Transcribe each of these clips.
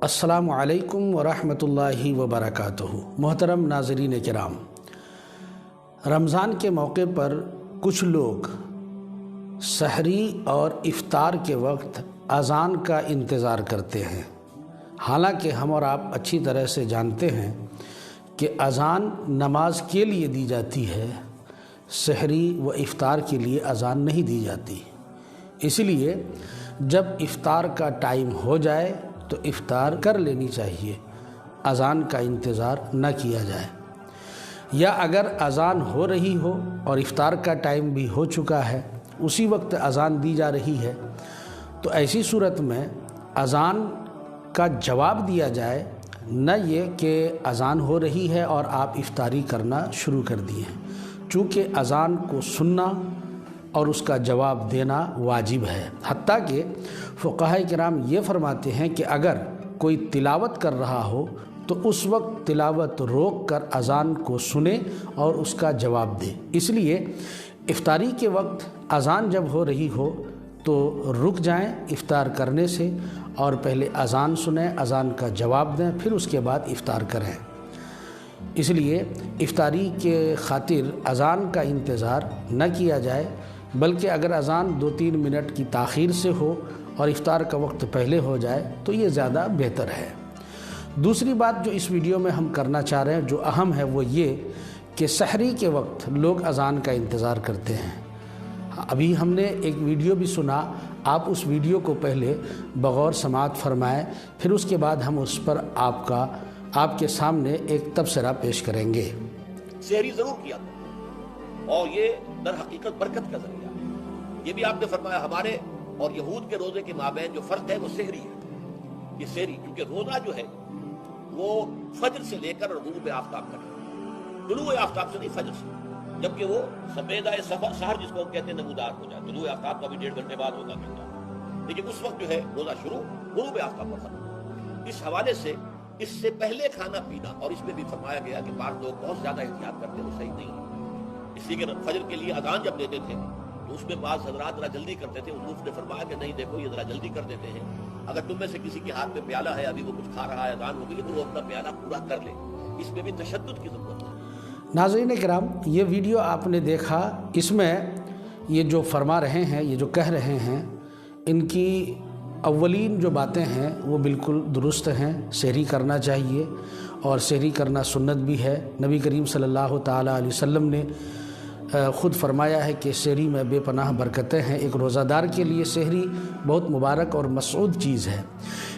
अस्सलामु अलैकुम वरहमतुल्लाहि वबरकातुहू। मोहतरम नाज़रीन किराम, रमज़ान के मौके पर कुछ लोग सहरी और इफ़्तार के वक्त अज़ान का इंतज़ार करते हैं। हालांकि हम और आप अच्छी तरह से जानते हैं कि अज़ान नमाज के लिए दी जाती है, सहरी व इफ़्तार के लिए अज़ान नहीं दी जाती। इसलिए जब इफ़्तार का टाइम हो जाए तो इफ़्तार कर लेनी चाहिए, अज़ान का इंतज़ार न किया जाए। या अगर अज़ान हो रही हो और इफ़्तार का टाइम भी हो चुका है, उसी वक्त अज़ान दी जा रही है, तो ऐसी सूरत में अज़ान का जवाब दिया जाए, न ये कि अज़ान हो रही है और आप इफ़्तारी करना शुरू कर दिए हैं। चूँकि अज़ान को सुनना और उसका जवाब देना वाजिब है। हत्ता कि फ़ुक़हा किराम ये फरमाते हैं कि अगर कोई तिलावत कर रहा हो तो उस वक्त तिलावत रोक कर अज़ान को सुने और उसका जवाब दे। इसलिए इफ़्तारी के वक्त अज़ान जब हो रही हो तो रुक जाएं इफ़्तार करने से और पहले अज़ान सुनें, अज़ान का जवाब दें, फिर उसके बाद इफ़्तार करें। इसलिए इफ़्तारी के खातिर अज़ान का इंतज़ार न किया जाए, बल्कि अगर अज़ान 2-3 मिनट की ताख़ीर से हो और इफ़्तार का वक्त पहले हो जाए तो ये ज़्यादा बेहतर है। दूसरी बात जो इस वीडियो में हम करना चाह रहे हैं, जो अहम है, वो ये कि सहरी के वक्त लोग अज़ान का इंतज़ार करते हैं। अभी हमने एक वीडियो भी सुना, आप उस वीडियो को पहले बग़ौर समाअत फरमाएँ, फिर उसके बाद हम उस पर आपके सामने एक तबसरा पेश करेंगे। सहरी ज़रूर किया और ये दर हकीकत बरकत का ज़रिया। ये भी आपने फरमाया हमारे और यहूद के रोज़े के माबैन जो फ़र्क है वो सहरी है। ये सहरी क्योंकि रोज़ा जो है वो फजर से लेकर ग़ुरूब आफ़ताब तक है, तुलूए आफ़ताब से नहीं, फजर से, जबकि वो सफ़ेदा सहर जिसको कहते हैं नमूदार हो जाए। तुलूए आफ़ताब तो अभी 1.5 घंटे बाद होगा क्योंकि, लेकिन उस वक्त जो है रोज़ा शुरू ग़ुरूब आफ़ताब पर ख़त्म। इस हवाले से इससे पहले खाना पीना, और इसमें भी फरमाया गया कि बाज़ लोग बहुत ज़्यादा एहतियात करते हैं, वो सही नहीं है। इसी के फजर के लिए अज़ान जब देते थे तो उसमें बाज़ हज़रात ज़रा जल्दी करते थे। उन्होंने फरमाया कि नहीं देखो, ये ज़रा जल्दी कर देते हैं, अगर तुम में से किसी के हाथ में प्याला है, अभी वो कुछ खा रहा है, अज़ान हो गई, तो वो अपना प्याला पूरा कर ले। इसमें भी तशद्दुद की ज़रूरत है। नाज़रीन किराम, ये वीडियो आपने देखा, इसमें ये जो फरमा रहे हैं, ये जो कह रहे हैं, इनकी अव्वलीन जो बातें हैं वो बिल्कुल दुरुस्त हैं। सहरी करना चाहिए और सहरी करना सुन्नत भी है। नबी करीम सल्लल्लाहु ताला अलैहि वसल्लम ने ख़ुद फरमाया है कि सहरी में बेपनाह बरकतें हैं। एक रोज़ादार के लिए सहरी बहुत मुबारक और मसऊद चीज़ है।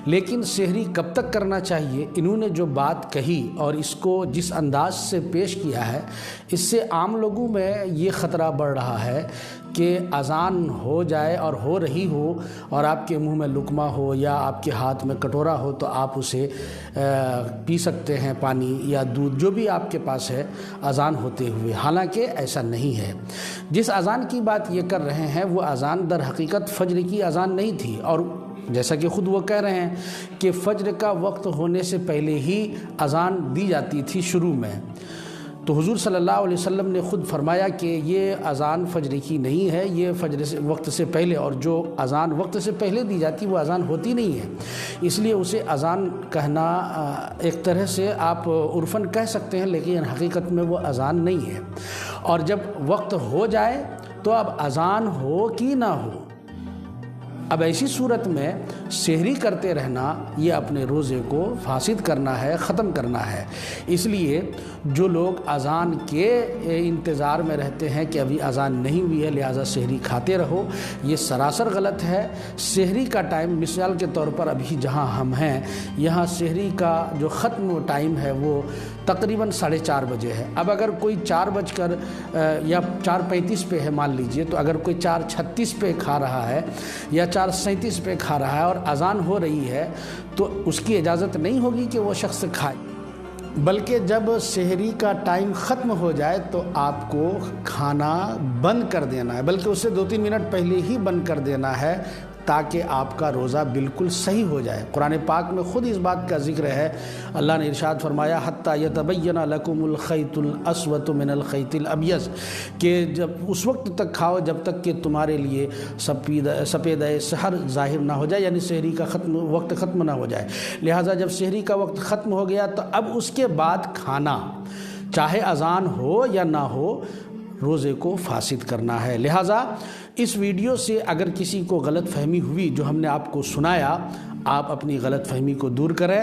लेकिन सहरी कब तक करना चाहिए, इन्होंने जो बात कही और इसको जिस अंदाज से पेश किया है, इससे आम लोगों में ये ख़तरा बढ़ रहा है कि अज़ान हो जाए और हो रही हो और आपके मुंह में लुकमा हो या आपके हाथ में कटोरा हो तो आप उसे पी सकते हैं, पानी या दूध, जो भी आपके पास है, अज़ान होते हुए। हालांकि ऐसा नहीं है। जिस अज़ान की बात ये कर रहे हैं वो अज़ान दर हकीकत फ़जर की अज़ान नहीं थी, और जैसा कि ख़ुद वो कह रहे हैं कि फ़जर का वक्त होने से पहले ही अज़ान दी जाती थी शुरू में। तो हुज़ूर सल्लल्लाहु अलैहि वसल्लम ने ख़ुद फरमाया कि ये अज़ान फ़जर की नहीं है, ये फ़जर से वक्त से पहले, और जो अज़ान वक्त से पहले दी जाती वो अज़ान होती नहीं है। इसलिए उसे अज़ान कहना एक तरह से आप उर्फ़न कह सकते हैं, लेकिन हकीकत में वो अज़ान नहीं है। और जब वक्त हो जाए तो अब अज़ान हो कि ना हो, अब ऐसी सूरत में सहरी करते रहना ये अपने रोज़े को फासिद करना है, ख़त्म करना है। इसलिए जो लोग अज़ान के इंतज़ार में रहते हैं कि अभी अज़ान नहीं हुई है लिहाजा सहरी खाते रहो, ये सरासर गलत है। सहरी का टाइम, मिसाल के तौर पर अभी जहाँ हम हैं यहाँ सहरी का जो ख़त्म टाइम है वो तकरीबन 4:30 बजे है। अब अगर कोई 4 बजकर या 4:35 पे है मान लीजिए, तो अगर कोई 4:36 पे खा रहा है या 4:37 पे खा रहा है और अज़ान हो रही है तो उसकी इजाज़त नहीं होगी कि वो शख्स खाए, बल्कि जब सहरी का टाइम ख़त्म हो जाए तो आपको खाना बंद कर देना है, बल्कि उससे 2-3 मिनट पहले ही बंद कर देना है, تاکہ آپ کا روزہ بالکل صحیح ہو جائے۔ قرآن پاک میں خود اس بات کا ذکر ہے، اللہ نے ارشاد فرمایا حتی یتبین لکم الخیط الاسود من الخیط الابیض، کہ جب اس وقت تک کھاؤ جب تک کہ تمہارے لیے سپیدہ سحر ظاہر نہ ہو جائے، یعنی سحری کا وقت ختم نہ ہو جائے۔ لہٰذا جب سحری کا وقت ختم ہو گیا تو اب اس کے بعد کھانا چاہے اذان ہو یا نہ ہو روزے کو فاسد کرنا ہے۔ لہٰذا اس ویڈیو سے اگر کسی کو غلط فہمی ہوئی جو ہم نے آپ کو سنایا، آپ اپنی غلط فہمی کو دور کریں۔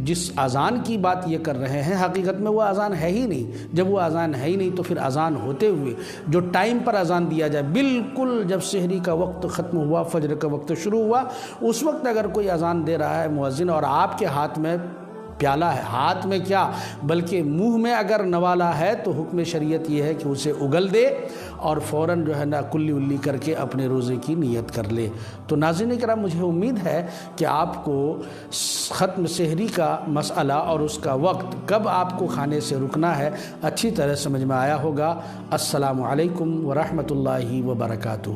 جس اذان کی بات یہ کر رہے ہیں حقیقت میں وہ اذان ہے ہی نہیں۔ جب وہ اذان ہے ہی نہیں تو پھر اذان ہوتے ہوئے جو ٹائم پر اذان دیا جائے، بالکل جب سحری کا وقت ختم ہوا، فجر کا وقت شروع ہوا، اس وقت اگر کوئی اذان دے رہا ہے مؤذن اور آپ کے ہاتھ میں پیالہ ہے، ہاتھ میں کیا بلکہ منہ میں اگر نوالا ہے، تو حکم شریعت یہ ہے کہ اسے اگل دے اور فوراً جو ہے نا کلی الی کر کے اپنے روزے کی نیت کر لے۔ تو ناظرین کرام، مجھے امید ہے کہ آپ کو ختم سحری کا مسئلہ اور اس کا وقت کب آپ کو کھانے سے رکنا ہے اچھی طرح سمجھ میں آیا ہوگا۔ السلام علیکم ورحمۃ اللہ وبرکاتہ۔